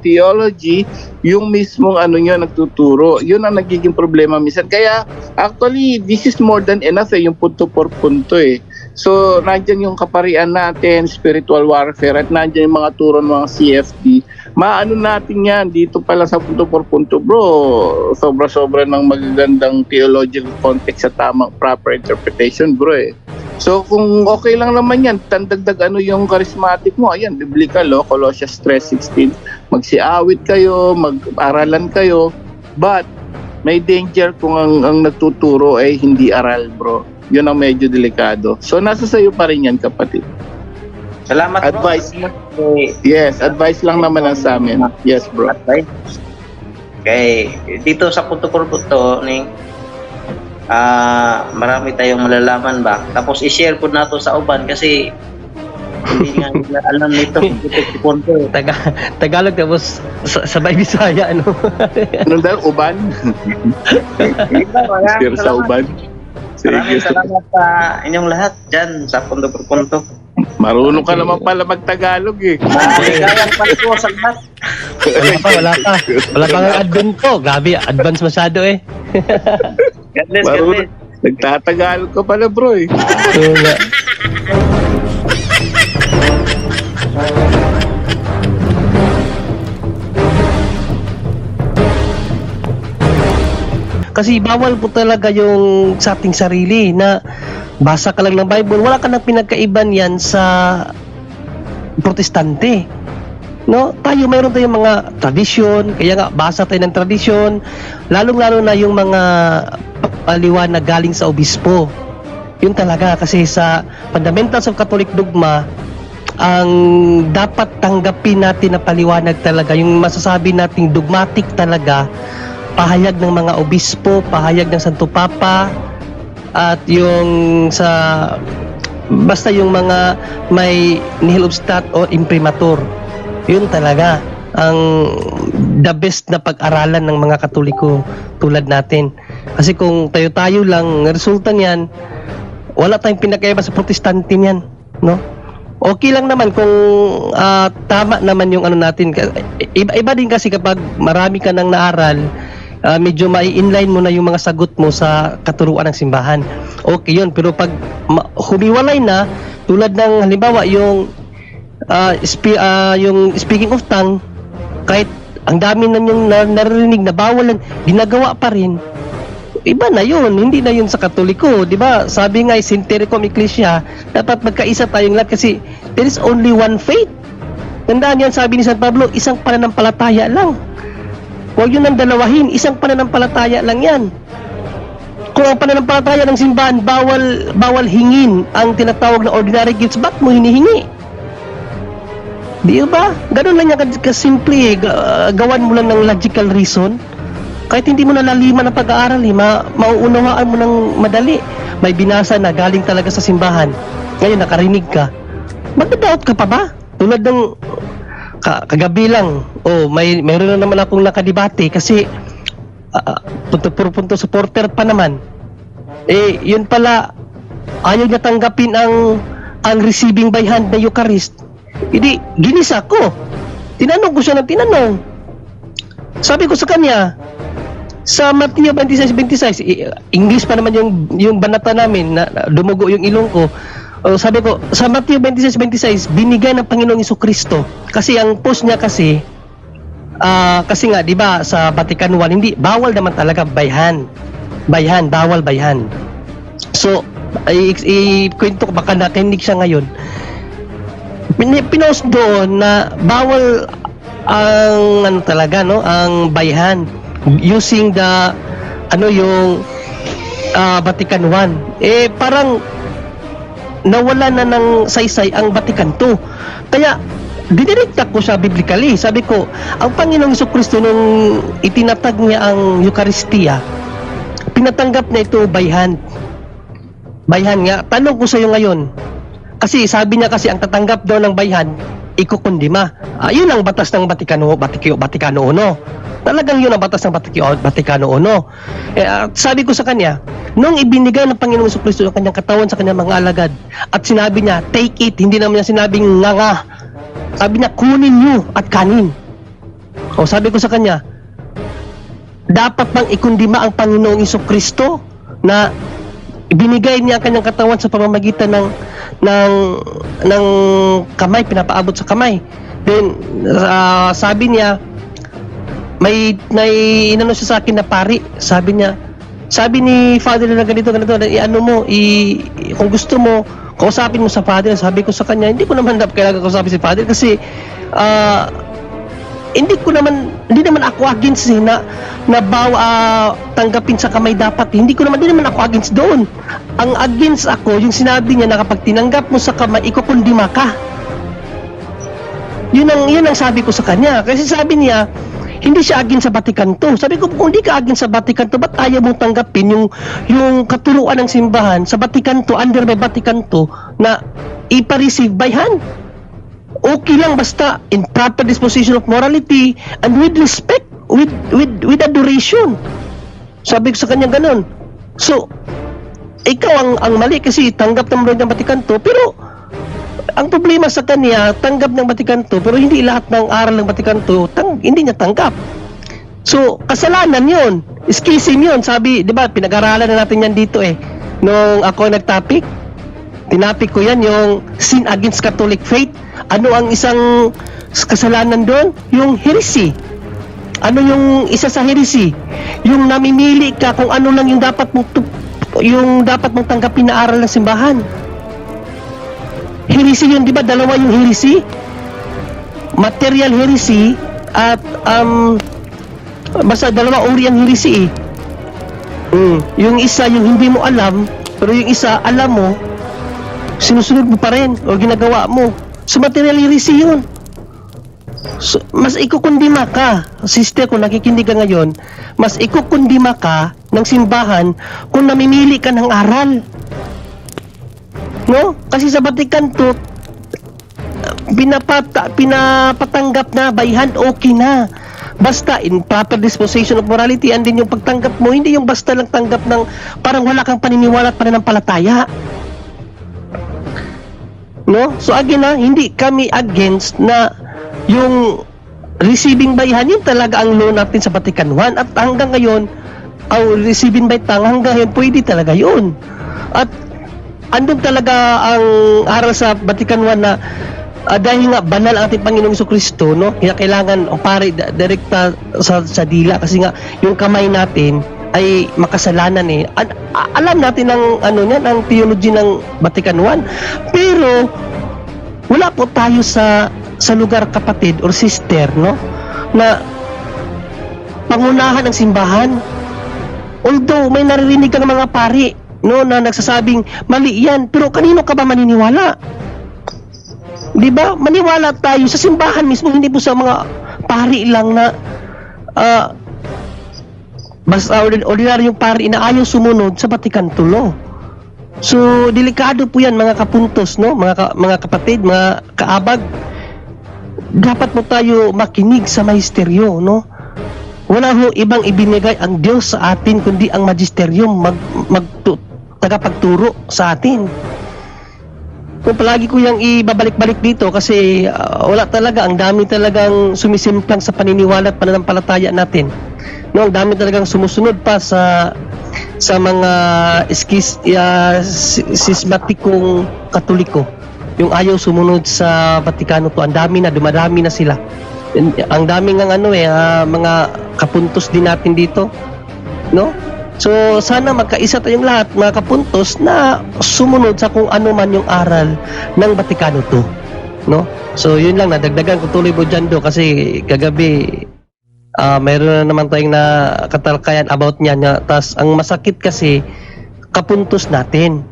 theology, yung mismong ano nyo nagtuturo. Yun ang nagiging problema minsan. Kaya actually, this is more than enough yung punto por punto eh. So, nandyan yung kaparian natin, spiritual warfare, at nandyan yung mga turo ng mga CFD. Maano natin yan, dito pala sa punto por punto, bro. Sobra-sobra ng magagandang theological context sa tamang proper interpretation, bro eh. So kung okay lang naman yan, tandagdag ano yung charismatic mo, ayan, biblical, Colossians 3:16, magsiawit kayo, mag-aralan kayo, but may danger kung ang nagtuturo ay hindi aral, bro. Yun ang medyo delikado. So nasa sayo pa rin yan, kapatid. Salamat, Advice. bro. Yes, advice lang naman ang sa amin. Yes, bro. Advice. Okay, dito sa punto por punto, Ning, marami tayong malalaman ba? Tapos i-share po nato sa uban kasi hindi nga nila alam nito. Punto. Tagalog tapos sabay Bisaya, ano? Anong daw, uban? Share sa uban. Maraming Sige. salamat sa inyong lahat dyan sa punto por punto. Marunong ka naman pala mag-Tagalog eh. Maligayang Pasko sa lahat. Wala pa. Wala pa nga advance ko. Grabe, advance masyado eh. God bless, God Marunong. bless. Nagtatagalog ka pala, bro eh. Oo nga. Kasi bawal po talaga yung sa ating sarili na basa ka lang ng Bible, wala ka nang pinagkaiban yan sa protestante. No? Tayo, mayroon tayong mga tradisyon, kaya nga basa tayo ng tradisyon, lalong-lalo na yung mga paliwanag galing sa obispo. Yun talaga, kasi sa fundamentals of Catholic dogma, ang dapat tanggapin natin na paliwanag talaga, yung masasabi nating dogmatic talaga, pahayag ng mga obispo, pahayag ng Santo Papa, at yung sa basta yung mga may nihil obstat o imprimatur. Yun talaga ang the best na pag-aralan ng mga Katoliko tulad natin. Kasi kung tayo-tayo lang, resulta niyan, wala tayong pinakaiba sa protestante niyan, no? Okay lang naman kung tama naman yung ano natin. Iba din kasi kapag marami ka nang naaral, medyo mai-inline mo na yung mga sagot mo sa katuruan ng simbahan. Okay yun, pero pag humiwalay na, tulad ng halimbawa yung yung speaking of tongue, kahit ang dami na yung narinig na bawal, ginagawa pa rin, iba na yun, hindi na yun sa Katoliko, di ba? Sabi nga, Sintericum Ecclesia, dapat magkaisa tayong lahat kasi there is only one faith. Tandaan yan, sabi ni San Pablo, isang pananampalataya lang. Huwag yun ang dalawahin, isang pananampalataya lang yan. Kung ang pananampalataya ng simbahan, bawal hingin ang tinatawag na ordinary gifts, ba't mo hinihingi? Di ba? Ganun lang yan kasimple, gawan mo lang ng logical reason. Kahit hindi mo nalaliman ang pag-aaral, mauunawaan mo ng madali. May binasa na galing talaga sa simbahan. Ngayon, nakarinig ka. Magdadoubt ka pa ba? Tulad ng kagabi lang, mayroon na naman akong nakadebate kasi punto supporter pa naman. Yun pala, ayaw niya tanggapin ang receiving by hand na Eucharist. Hindi, ginisa ko. Tinanong ko siya ng tinanong. Sabi ko sa kanya, sa Mateo 26:26, English pa naman yung banata namin, na dumugo yung ilong ko. Sabi ko, sa Mateo 26:26, binigay ng Panginoong Jesucristo. Kasi ang post niya kasi nga, di ba, sa Vatican I, hindi, bawal naman talaga by hand. By hand, bawal by hand. So, ikwento ko, baka nakinig siya ngayon. Pinost doon na bawal ang ano talaga, no, ang by hand using the yung Vatican I. Parang nawala na ng saysay ang Vatican II. Kaya dinirekta ko siya biblically. Sabi ko, ang Panginoong Jesucristo nung itinatag niya ang Eucharistia, pinatanggap na ito by hand. By hand nga. Tanong ko sa iyo ngayon, kasi sabi niya kasi ang tatanggap daw ng by hand, ikukundima. Yun ang batas ng Vaticano I. Talagang yun ang batas ng Vaticano I. Sabi ko sa kanya, nung ibinigay ng Panginoong Jesucristo ang kanyang katawan sa kanyang mga alagad, at sinabi niya, take it, hindi naman niya sinabing nga. Sabi niya, kunin niyo at kanin. O sabi ko sa kanya, dapat bang ikundima ang Panginoong Jesucristo na ibinigay niya ang kanyang katawan sa pamamagitan ng kamay, pinapaabot sa kamay. Then sabi niya, may inano siya sa akin na pari. Sabi ni Father na ganito, iano mo, kung gusto mo, kausapin mo sa Father. Sabi ko sa kanya, hindi ko naman kailangan kausapin si Father kasi hindi naman ako against na tanggapin sa kamay dapat. Hindi naman ako against doon. Ang against ako, yung sinabi niya na kapag tinanggap mo sa kamay, ikukundima ka. Yun ang sabi ko sa kanya. Kasi sabi niya, hindi siya against sa Vatican II. Sabi ko, kung hindi ka against sa Vatican II, ba't ayaw mong tanggapin yung katuruan ng simbahan sa Vatican II, under by Vatican II, na ipa-receive by hand? Okay lang basta in proper disposition of morality and with respect, with adoration. Sabi ko sa kanya ganun. So, ikaw ang mali kasi tanggap naman ng Vatican II, pero ang problema sa kanya, tanggap ng Vatican II, pero hindi lahat ng aral ng Vatican II, hindi niya tanggap. So, kasalanan yun. Schism yun. Sabi, di ba, pinag-aralan na natin yan dito nung ako nag-topic, tinapik ko yan, yung sin against Catholic faith. Ano ang isang kasalanan doon? Yung heresy. Ano yung isa sa heresy? Yung namimili ka kung ano lang yung dapat mong tanggapin na aral ng simbahan. Heresy yun, di ba? Dalawa yung heresy. Material heresy at basta dalawa uri ang heresy Yung isa yung hindi mo alam, pero yung isa alam mo, sinusunod mo pa rin o ginagawa mo. So material heresy yun. So, mas ikukundima ka, sister, kung nakikinig ka ngayon, mas ikukundima ka ng simbahan kung namimili ka ng aral. No? Kasi sa Vatican II, pinapatanggap na by hand, okay na. Basta in proper disposition of morality, and din yung pagtanggap mo, hindi yung basta lang tanggap ng parang wala kang paniniwala at pananampalataya. No? So again hindi kami against na yung receiving by hand, yun talaga ang law natin sa Vatican I, at hanggang ngayon receiving by tongue, hanggang ngayon pwede talaga yun. At andun talaga ang aral sa Vatican I na dahil nga banal ang ating Panginoong Jesucristo, no? Kaya kailangan pare direkta sa dila, kasi nga yung kamay natin ay makasalanan alam natin ang ang theology ng Vatican I, pero wala po tayo sa lugar, kapatid or sister, no, na pangunahan ng simbahan. Although may naririnig kang mga pari, no, na nagsasabing mali yan, pero kanino ka ba maniniwala? Di ba? Maniwala tayo sa simbahan mismo, hindi po sa mga pari lang na basta ordinaryong pari na ayaw sumunod sa Vatican II law. So delikado po yan, mga kapuntos, no, mga kapatid, mga kaabag. Dapat po tayo makinig sa mahisteryo, no. Wala ho ibang ibinigay ang Diyos sa atin kundi ang magisterium, tagapagturo sa atin. Kung palagi ko yung ibabalik-balik dito kasi wala talaga, ang dami talagang sumisimplang sa paniniwala at pananampalataya natin. No, ang dami talagang sumusunod pa sa mga sismatikong Katoliko. Yung ayaw sumunod sa Vaticano II, ang dami na, dumadami na sila. Ang daming mga kapuntos din natin dito, no? So sana magkaisa tayong lahat, mga kapuntos, na sumunod sa kung ano man yung aral ng Vaticano II, no? So yun lang, nadagdagan ko tuloy po dyan kasi kagabi mayroon na naman tayong katalkayan about niya, tas ang masakit kasi kapuntos natin,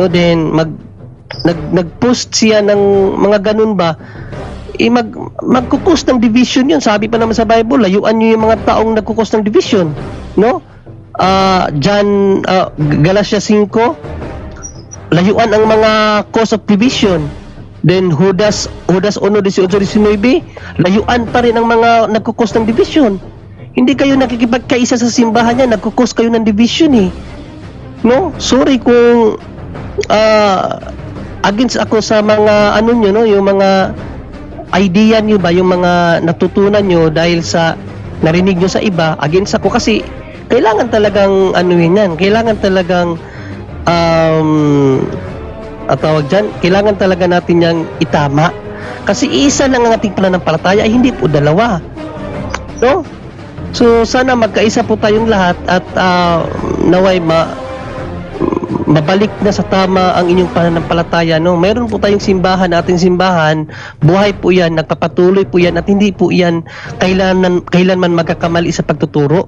no? Then nag-post siya ng mga ganun ba, magkukos ng division yun. Sabi pa naman sa Bible, layuan nyo yung mga taong nagkukos ng division. No? Galatia 5, layuan ang mga cause of division. Then Judas 1:18-19, layuan pa rin ang mga nagkukos ng division. Hindi kayo nakikipagkaisa sa simbahan niya, nagkukos kayo ng division eh. No? Sorry kung against ako sa mga ano nyo, no? Yung mga idea nyo ba, yung mga natutunan nyo dahil sa narinig nyo sa iba, against ako kasi kailangan talagang yan, kailangan talagang tawag dyan, kailangan talaga natin yang itama. Kasi isa lang ang ating pananampalataya ay hindi po dalawa. No? So sana magkaisa po tayong lahat at naway mabalik na sa tama ang inyong pananampalataya. No? Meron po tayong simbahan, ating simbahan, buhay po yan, nagpapatuloy po yan at hindi po yan kailanman magkakamali sa pagtuturo.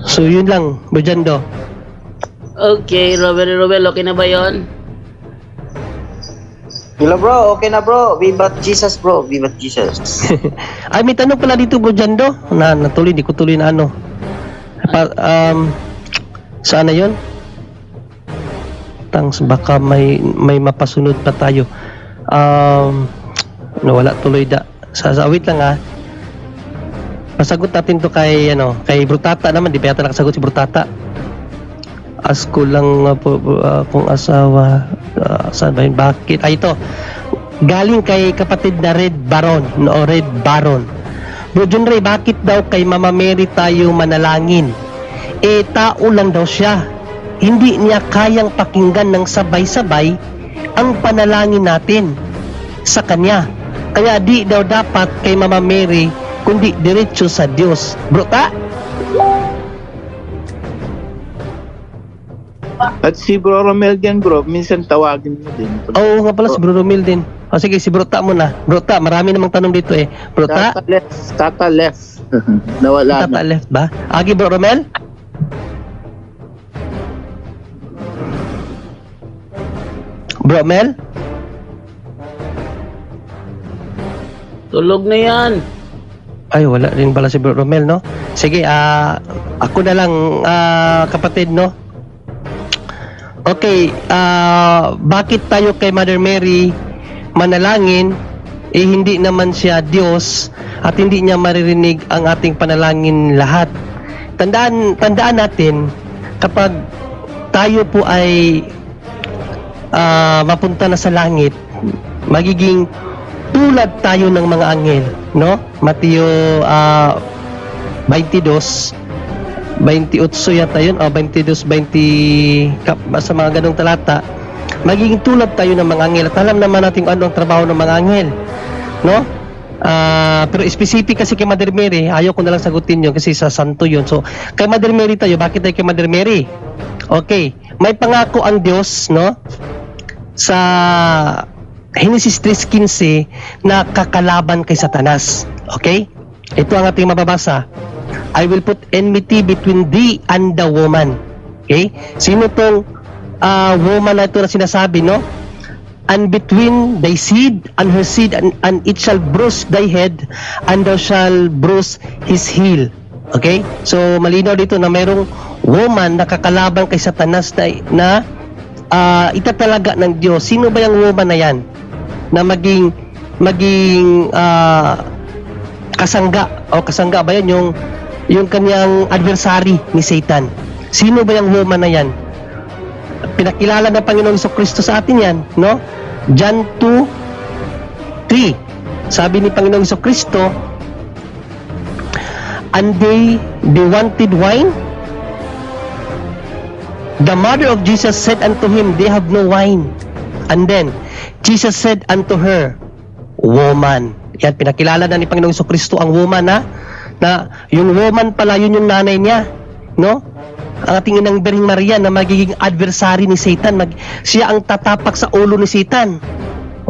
So yun lang, Bojando. Okay, Romel, okay na ba yon? Hello bro, okay na bro. Vivat Jesus bro, Vivat Jesus. Ay, may tanong pala dito, Bojando. Natuloy, di ko tuloy na ano. Saan na yun? Baka may mapasunod pa tayo. Wala tuloy da. Wait lang ha. Pasagot natin to kay Brutata naman, di pa yata nakasagot si Brutata. Asko lang kung asawa saan ba yun? Bakit? Ito galing kay kapatid na Red Baron Bro John Ray, bakit daw kay Mama Mary tayo manalangin? Tao lang daw siya, hindi niya kayang pakinggan ng sabay-sabay ang panalangin natin sa kanya, kaya di daw dapat kay Mama Mary kundi diretso sa Diyos. Bro ta? At si Bro Romel dyan, bro, minsan tawagin mo din. Oo nga pala, si Bro Romel din. Sige, si Bro Ta muna. Bro Ta, marami namang tanong dito eh. Bro Ta? Tata left. Nawala Tata na. left ba? Agi, Bro Romel? Bro Mel? Tulog na yan. Ay, wala rin pala si Bro Romel, no? Sige, ako na lang, kapatid, no? Okay, bakit tayo kay Mother Mary manalangin? Hindi naman siya Diyos at hindi niya maririnig ang ating panalangin lahat. Tandaan natin, kapag tayo po ay mapunta na sa langit, magiging tulad tayo ng mga anghel, no? Mateo 28 yata yun, 22, 20 sa mga ganong talata. Magiging tulad tayo ng mga anghel at alam naman natin ano ang trabaho ng mga anghel, no? Pero specific kasi kay Mother Mary, ayaw ko na lang sagutin yun kasi sa santo yun. So kay Mother Mary tayo, bakit tayo kay Mother Mary? Okay, may pangako ang Diyos, no? Sa Genesis 3:15 na kakalaban kay Satanas. Okay? Ito ang ating mababasa. I will put enmity between thee and the woman. Okay? Sino tong woman na ito na sinasabi, no? And between thy seed and her seed, and it shall bruise thy head, and thou shall bruise his heel. Okay? So, malinaw dito na mayroong woman na kakalaban kay Satanas na itatalaga ng Diyos. Sino ba yung woman na yan? Na maging kasangga ba yan? Yung kanyang adversary ni Satan. Sino ba yung woman na yan? Pinakilala ng Panginoong Jesucristo sa atin yan, no? John 2:3. Sabi ni Panginoong Jesucristo, and they wanted wine. The mother of Jesus said unto him, they have no wine. And then Jesus said unto her, woman. Yan, pinakilala na ni Panginoong Jesucristo ang woman, na yung woman pala, yun yung nanay niya, no? Ang ating inang Birheng Maria na magiging adversary ni Satan. Siya ang tatapak sa ulo ni Satan.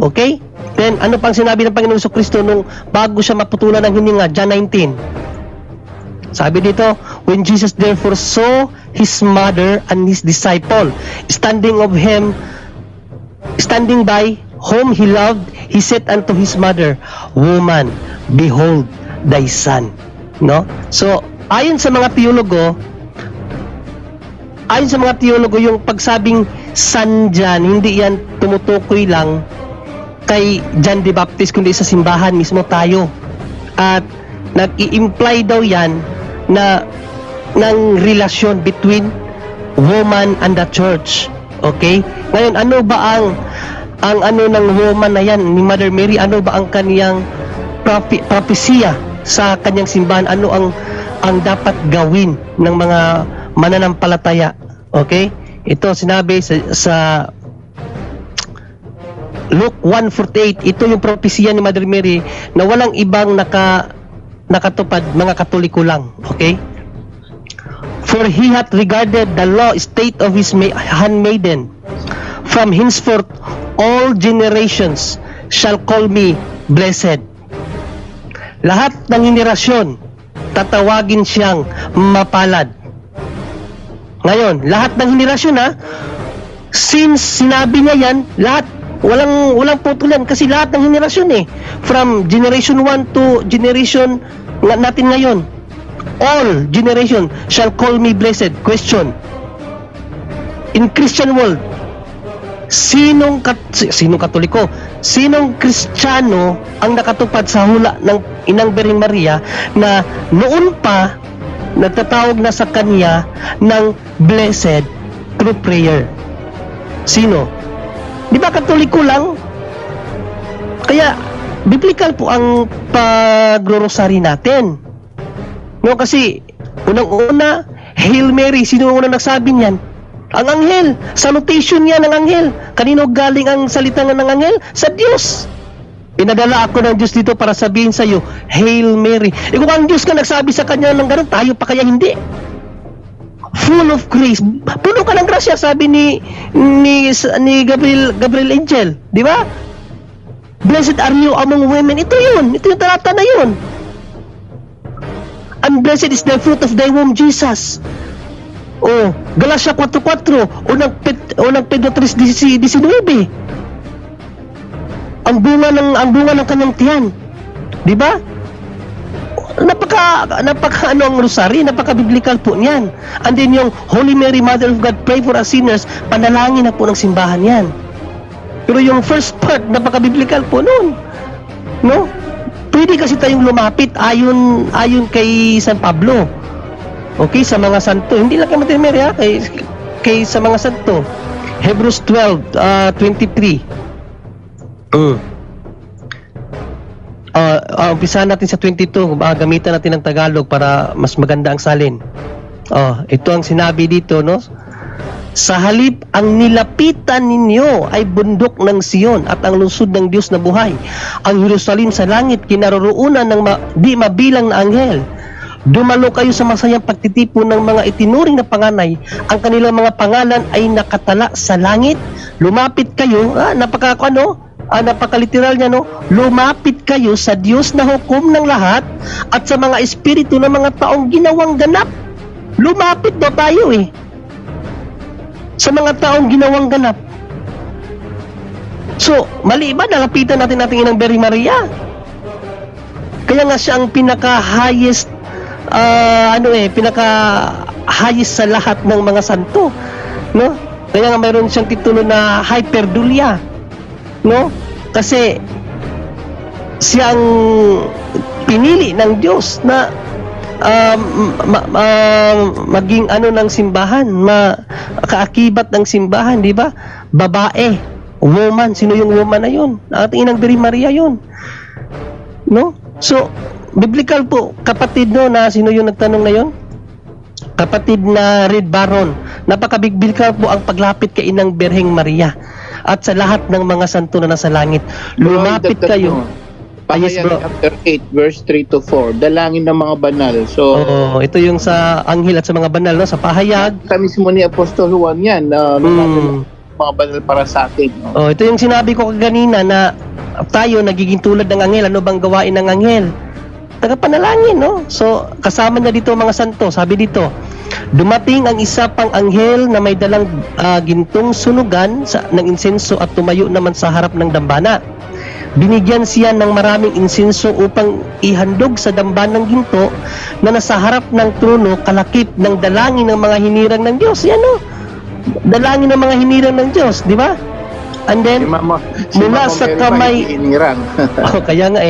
Okay? Then, ano pang sinabi ng Panginoong Jesucristo nung bago siya maputulan ng hininga? John 19. Sabi dito, when Jesus therefore saw his mother and his disciple standing by whom he loved, he said unto his mother, Woman, behold thy son. No? So, ayon sa mga teologo, yung pagsabing son dyan, hindi yan tumutukoy lang kay John the Baptist, kundi sa simbahan mismo tayo. At nag-i-imply daw yan na ng relasyon between woman and the church. Okay? Ngayon, ano ba ang ano ng woman na yan, ni Mother Mary, ano ba ang kaniyang propesya sa kanyang simbahan? Ano ang dapat gawin ng mga mananampalataya? Okay? Ito sinabi sa Luke 1:48, ito yung propesya ni Mother Mary na walang ibang nakatupad, mga Katoliko lang. Okay? For he hath regarded the law state of his handmaiden. From henceforth, all generations shall call me blessed. Lahat ng henerasyon, tatawagin siyang mapalad. Ngayon, lahat ng henerasyon since sinabi niya yan, lahat, walang putulan kasi lahat ng henerasyon from generation 1 to generation natin ngayon. All generation shall call me blessed. Question. In Christian world, sinong Katoliko, sinong Kristiyano ang nakatupad sa hula ng Inang Birheng Maria na noon pa nagtatawag na sa kanya ng blessed through prayer? Sino? Di ba Katoliko lang? Kaya biblical po ang pagro-rosary natin. No, kasi unang-una, Hail Mary, sino ang unang nagsabi niyan? Ang anghel, salutation niya ng anghel. Kanino galing ang salita ng anghel? Sa Diyos. Pinadala ako ng Diyos dito para sabihin sa iyo, Hail Mary. Kung ang Diyos ka nagsabi sa kanya ng gano'n, tayo pa kaya hindi? Full of grace. Puno ka ng grasya, sabi ni Gabriel Angel. Di ba? Blessed are you among women. Ito yun. Ito yung talata na yun. And blessed is the fruit of thy womb, Jesus. Oh, Galatia 4:4, unang Pedro 3:19. Ang bunga ng kanyang tiyan. 'Di ba? Napaka ang rosary, napaka biblical po niyan. And then yung Holy Mary, Mother of God, pray for us sinners, panalangin na po ng simbahan 'yan. Pero yung first part, napaka biblical po noon. No? Pwede kasi tayong lumapit ayon kay San Pablo. Okay, sa mga santo. Hindi lang kay Mother Mary kay sa mga santo. Hebrews 12:23. Umpisahan natin sa 22. Gamitan natin ng Tagalog para mas maganda ang salin. Ito ang sinabi dito, no? Sa halip ang nilapitan ninyo ay bundok ng Sion at ang lungsod ng Diyos na buhay. Ang Jerusalem sa langit, kinaroroonan ng di mabilang na anghel. Dumalo kayo sa masayang pagtitipon ng mga itinuring na panganay. Ang kanilang mga pangalan ay nakatala sa langit. Lumapit kayo, napakaliteral niya, no? Lumapit kayo sa Diyos na hukom ng lahat at sa mga espiritu ng mga taong ginawang ganap. Lumapit daw tayo sa mga taong ginawang ganap. So, mali ba nalapitan natin ating Inang Birheng Maria? Kaya nga siya ang pinaka-highest pinaka-highest sa lahat ng mga santo, no? Kaya nga mayroon siyang titulo na Hyperdulia, no? Kasi siyang pinili ng Diyos na maging ng simbahan, kaakibat ng simbahan, di ba? Babae, woman, sino yung woman na yun? Ating Inang Birheng Maria yun, no? So, biblical po, kapatid, no, na sino yung nagtanong na yun? Kapatid na Red Baron. Napaka-biblical po ang paglapit kay Inang Birheng Maria at sa lahat ng mga santo na nasa langit. Lumapit kayo. Yes, bro. Chapter 8, verse 3 to 4, dalangin ng mga banal. So, ito yung sa anghel at sa mga banal, no? Sa pahayag. Sa mismo ni Apostol Juan yan, mga banal para sa atin. No? Ito yung sinabi ko kanina na tayo nagiging tulad ng anghel. Ano bang gawain ng anghel? Tagapanalangin, no? So, kasama niya dito mga santo. Sabi dito, Dumating ang isa pang anghel na may dalang gintong sunugan ng insenso at tumayo naman sa harap ng dambana. Binigyan siya ng maraming insenso upang ihandog sa dambanang ginto na nasa harap ng trono kalakip ng dalangin ng mga hinirang ng Diyos. Yan o, dalangin ng mga hinirang ng Diyos, di ba? And then, mula sa kamay, kaya nga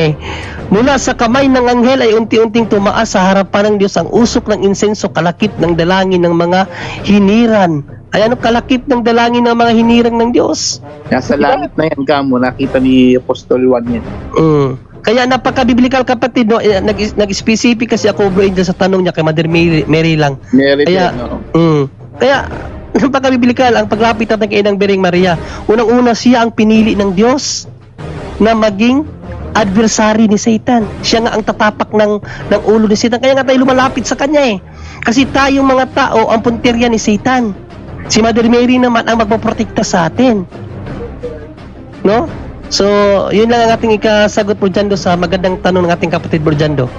mula sa kamay ng anghel ay unti-unting tumaas sa harapan ng Diyos ang usok ng insenso kalakip ng dalangin ng mga hiniran. Ay ano kalakip ng dalangin ng mga hinirang ng Diyos? Nasa langit na yan, Kamo. Nakita ni Apostol Juan yan. Kaya napaka-biblical, kapatid, no? Nag-specific kasi ako, bro, dyan sa tanong niya kay Mother Mary lang. Kaya, kaya napaka-biblical ang paglapit natin kay Inang Bering Maria. Unang-una, siya ang pinili ng Diyos na maging adversary ni Satan. Siya nga ang tatapak ng ulo ni Satan. Kaya nga tayo lumalapit sa kanya Kasi tayong mga tao ang punteriya ni Satan. Si Mother Mary naman ang magpoprotekta sa atin. No? So, yun lang ang ating ikasagot, Bro Jando, sa magandang tanong ng ating kapatid, Bro Jando.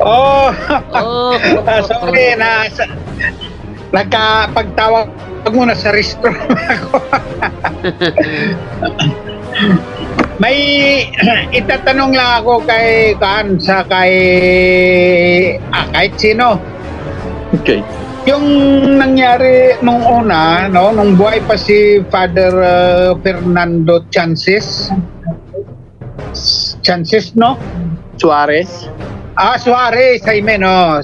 Oh, Oh, sorry nagkapagtawag muna sa restro ako. May itatanong lang ako kahit sino. Okay. Yung nangyari nung una, no, nung buhay pa si Father Fernando Chances, no? Suarez. Suarez, Jaime, no?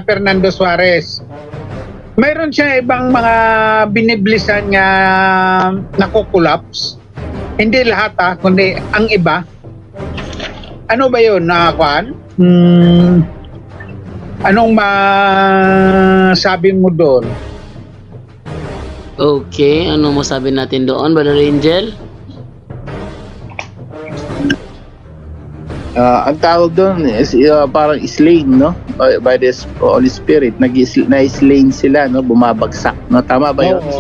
Fernando Suarez. Mayroon siya ibang mga biniblisan niya nakukulaps. Hindi lahat kundi ang iba. Ano ba yun, Kwan? Anong masabi mo doon? okay. Ano masabi natin doon, Brother Angel? Ang tawag doon is parang slain, no? By the Holy Spirit. Na-slain sila, no? Bumabagsak. No? Tama ba yun? Oo.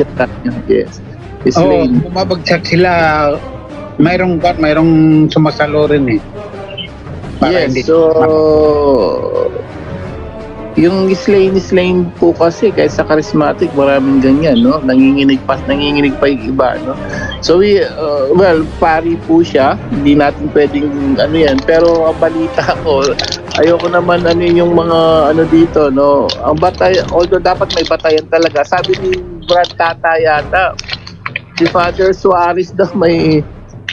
Yes. Slain. Bumabagsak sila. Mayroong sumasalo rin Para Yes, hindi so yung slain po kasi kahit sa charismatic maraming ganyan, no? Nanginginig pa yung iba, no? So pari po siya, hindi natin pwedeng yan, pero ang balita ko, ayoko naman yung mga dito, no? Ang although dapat may batayan talaga. Sabi ni Brad Tata yata, si Father Suarez daw may,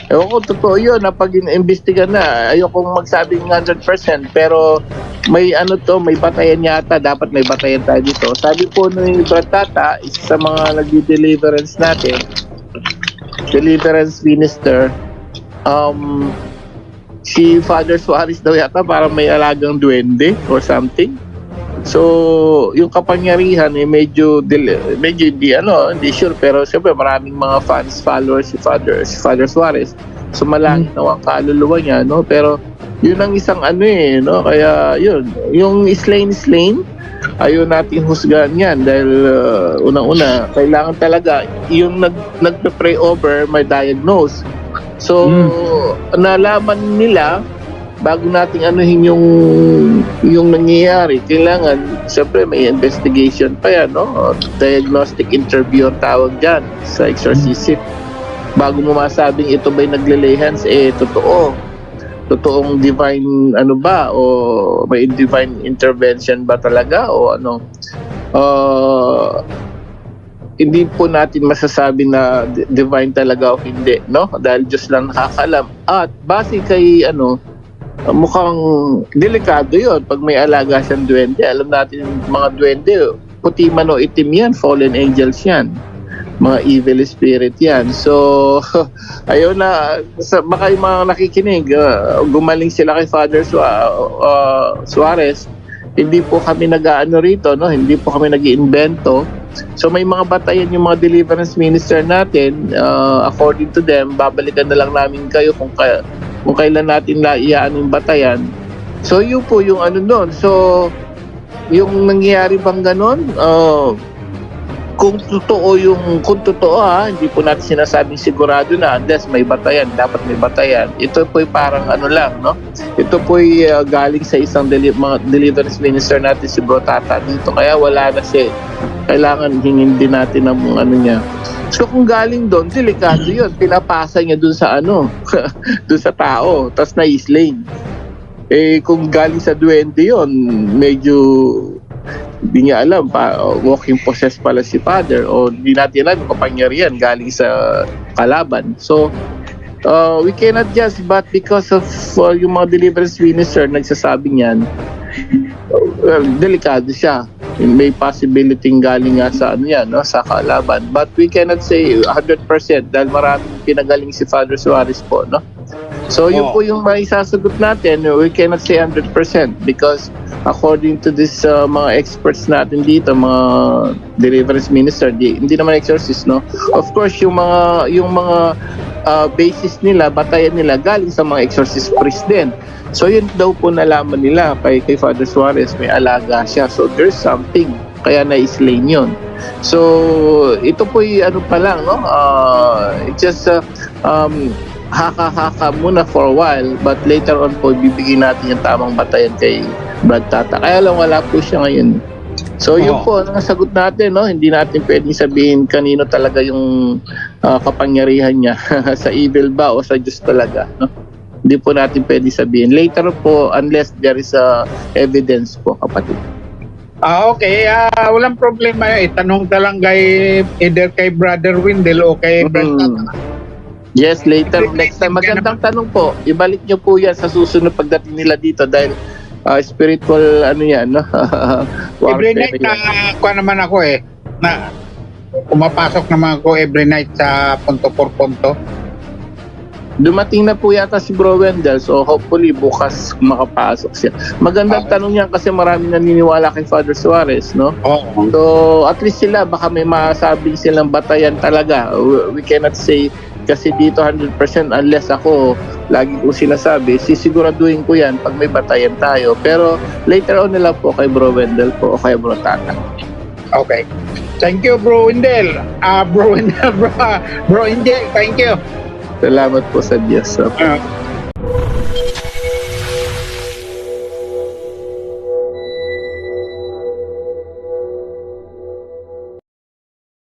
ewan ko, totoo yun, pag in-investigan na, ayokong magsabing 100%, pero may may batayan yata, dapat may batayan tayo dito. Sabi po ni Brad Tata, isa sa mga nagdi-deliverance natin, deliverance minister, si Father Suarez daw yata parang may alagang duwende or something. So, yung kapangyarihan medyo hindi sure, pero siyempre maraming mga followers si Father Suarez. So, malangit na ang kaluluwa niya, no? Pero yun ang isang no? Kaya yun, yung slain, ayaw natin husgahan yan dahil unang-una, kailangan talaga yung nagpe-pray over may diagnose. So, nalaman nila bago nating yung nangyayari, kailangan siyempre may investigation pa yan, no? Diagnostic interview ang tawag dyan sa exorcism. Bago mo masabing ito ba'y nagle-lay hands, totoong divine ba o may divine intervention ba talaga o hindi po natin masasabi na divine talaga o hindi, no? Dahil Diyos lang nakakalam. At base kay mukhang delikado yun pag may alaga siyang duwende. Alam natin mga duwende, puti man o itim yan, fallen angels yan. mga evil spirit yan. So, ayun na, baka yung mga nakikinig, gumaling sila kay Father Suarez. Hindi po kami nag-aano rito, no? Hindi po kami nag-iimbento. So may mga batayan yung mga deliverance minister natin, according to them, babalikan na lang namin kayo kung kailan natin iaan yung batayan. So yun po yung ano doon. So yung nangyayari bang ganon, kung totoo hindi po natin sinasabing sigurado na unless may batayan, dapat may batayan. Ito po parang ano lang, no? Ito po galing sa isang mga deliverance minister natin, si Bro Tata dito. Kaya wala na siya. Kailangan hingin din natin ang ano niya. So kung galing doon, delikado yun. Pinapasa niya doon sa ano, doon sa tao, tapos na-slain. Kung galing sa duwende yun, medyo hindi niya alam walking possessed pala si Father, o hindi natin alam kung kapangyarihan galing sa kalaban. So we cannot just, but because of yung mga deliverance minister nagsasabi niyan, delikado siya. May possibility galing nga sa ano yan, no, sa kalaban, but we cannot say 100% dahil maraming pinagaling si Father Suarez po, no. So yun po yung maisasagot natin. We cannot say 100% because according to this mga experts natin dito, mga deliverance minister, hindi naman exorcist, no. Of course yung mga basis nila, batayan nila galing sa mga exorcist priest din. So yun daw po nalaman nila kay Father Suarez, may alaga siya. So there's something, kaya na-slain yun. So ito po ano pa lang, no. It's just haka-haka muna for a while, but later on po bibigyan natin yung tamang batayan kay Brad Tata. Kaya lang wala po siya ngayon. So yun po ang sagot natin, no. Hindi natin pwedeng sabihin kanino talaga yung kapangyarihan niya sa evil ba o sa Diyos talaga, no. Hindi po natin pwedeng sabihin later po unless there is evidence po, kapatid. Okay, walang problema. Itanong ka lang either kay Brother Windel o kay Brad Tata. Yes, later, next time. Magandang tanong po. Ibalik nyo po yan sa susunod pagdating nila dito dahil spiritual ano yan, no? Every night kuha naman ako na pumapasok naman ako every night sa punto por punto. Dumating na po yata si Bro Wendell, so hopefully bukas makapasok siya. Magandang tanong yan kasi marami naniniwala kay Father Suarez, no? So at least sila, baka may masabi silang batayan talaga. We cannot say kasi dito 100% unless ako, lagi ko sinasabi, sisiguraduhin ko yan pag may batayan tayo. Pero later on nila po kay Bro Wendell po o kay Bro Tata. Okay. Thank you, Bro Wendell. Bro Wendell, Bro Wendell, thank you. Salamat po sa Diyos.